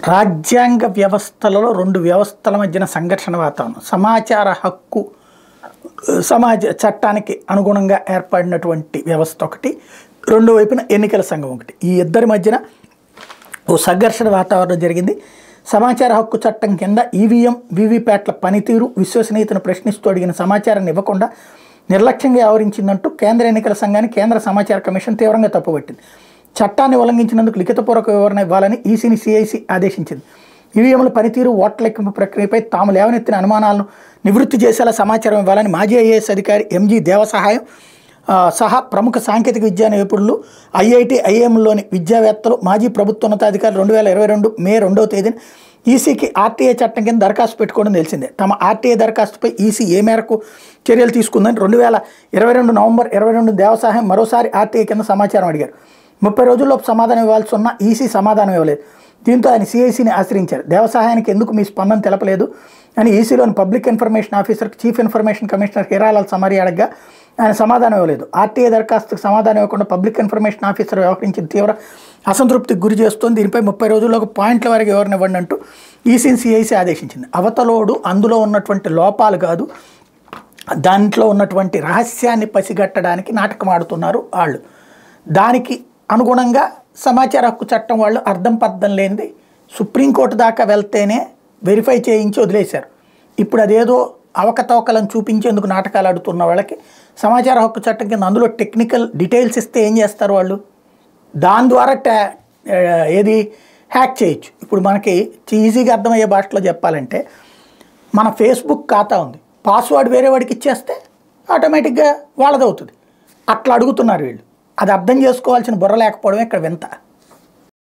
రాజ్యాంగ వ్యవస్థలలో రెండు వ్యవస్థల మధ్యన సంఘర్షణ వాతావరణం. సమాచార హక్కు సమాజ చట్టానికి అనుగుణంగా ఏర్పడినటువంటి వ్యవస్థ ఒకటి, రెండో వైపున ఎన్నికల సంఘం ఒకటి. ఈ ఇద్దరి మధ్యన ఓ సంఘర్షణ వాతావరణం జరిగింది. సమాచార హక్కు చట్టం కింద ఈవీఎం వీవీప్యాట్ల పనితీరు విశ్వసనీయతను ప్రశ్నిస్తూ అడిగిన సమాచారాన్ని ఇవ్వకుండా నిర్లక్ష్యంగా వ్యవహరించిందంటూ కేంద్ర ఎన్నికల సంఘాన్ని కేంద్ర సమాచార కమిషన్ తీవ్రంగా తప్పుపట్టింది. చట్టాన్ని ఉల్లంఘించినందుకు లిఖితపూర్వక వివరణ ఇవ్వాలని ఈసీని సిఐసి ఆదేశించింది. ఈవీఎంల పనితీరు, ఓట్ల లెక్కింపు ప్రక్రియపై తాము లేవనెత్తిన అనుమానాలను నివృత్తి చేసేలా సమాచారం ఇవ్వాలని మాజీ ఐఏఎస్ అధికారి ఎంజీ దేవసహాయం సహా ప్రముఖ సాంకేతిక విద్యా నిపుణులు, ఐఐటి, ఐఐఎంలోని విద్యావేత్తలు, మాజీ ప్రభుత్వోన్నతాధికారులు 2022 మే 2వ తేదీన ఈసీకి ఆర్టీఐ చట్టం కింద దరఖాస్తు పెట్టుకోవడం తెలిసిందే. తమ ఆర్టీఐ దరఖాస్తుపై ఈసీ ఏ మేరకు చర్యలు తీసుకుందని 2022 నవంబర్ 22 దేవసహాయం మరోసారి ఆర్టీఐ కింద సమాచారం అడిగారు. 30 రోజుల్లోపు సమాధానం ఇవ్వాల్సి ఉన్న ఈసీ సమాధానం ఇవ్వలేదు. దీంతో ఆయన సిఐసిని ఆశ్రయించారు. దేవసహాయానికి ఎందుకు మీ స్పందన తెలపలేదు అని ఈసీలోని పబ్లిక్ ఇన్ఫర్మేషన్ ఆఫీసర్కి chief information commissioner Hiralal summary అడగ్గా ఆయన సమాధానం ఇవ్వలేదు. ఆర్టీఐ దరఖాస్తుకు సమాధానం ఇవ్వకుండా పబ్లిక్ ఇన్ఫర్మేషన్ ఆఫీసర్ వ్యవహరించిన తీవ్ర అసంతృప్తికి గురి చేస్తోంది. దీనిపై 30 రోజుల్లోకి పాయింట్ల వరకు వివరణ ఇవ్వండి అంటూ ఈసీని సిఐసి ఆదేశించింది. అవతలోడు అందులో ఉన్నటువంటి లోపాలు కాదు, దాంట్లో ఉన్నటువంటి రహస్యాన్ని పసిగట్టడానికి నాటకం ఆడుతున్నారు వాళ్ళు. దానికి అనుగుణంగా సమాచార హక్కు చట్టం వాళ్ళు అర్థం పర్థం లేనిది సుప్రీంకోర్టు దాకా వెళ్తేనే వెరిఫై చేయించి వదిలేశారు. ఇప్పుడు అదేదో అవకతవకలను చూపించేందుకు నాటకాలు ఆడుతున్న వాళ్ళకి సమాచార హక్కు చట్టం కింద అందులో టెక్నికల్ డీటెయిల్స్ ఇస్తే ఏం చేస్తారు వాళ్ళు? దాని ద్వారా ఏది హ్యాక్ చేయొచ్చు. ఇప్పుడు మనకి ఈజీగా అర్థమయ్యే భాషలో చెప్పాలంటే, మన ఫేస్బుక్ ఖాతా ఉంది, పాస్వర్డ్ వేరే వాడికి ఇచ్చేస్తే ఆటోమేటిక్గా వాళ్ళదవుతుంది. అట్లా అడుగుతున్నారు వీళ్ళు. అది అర్థం చేసుకోవాల్సిన బుర్ర లేకపోవడమే ఇక్కడ వింత.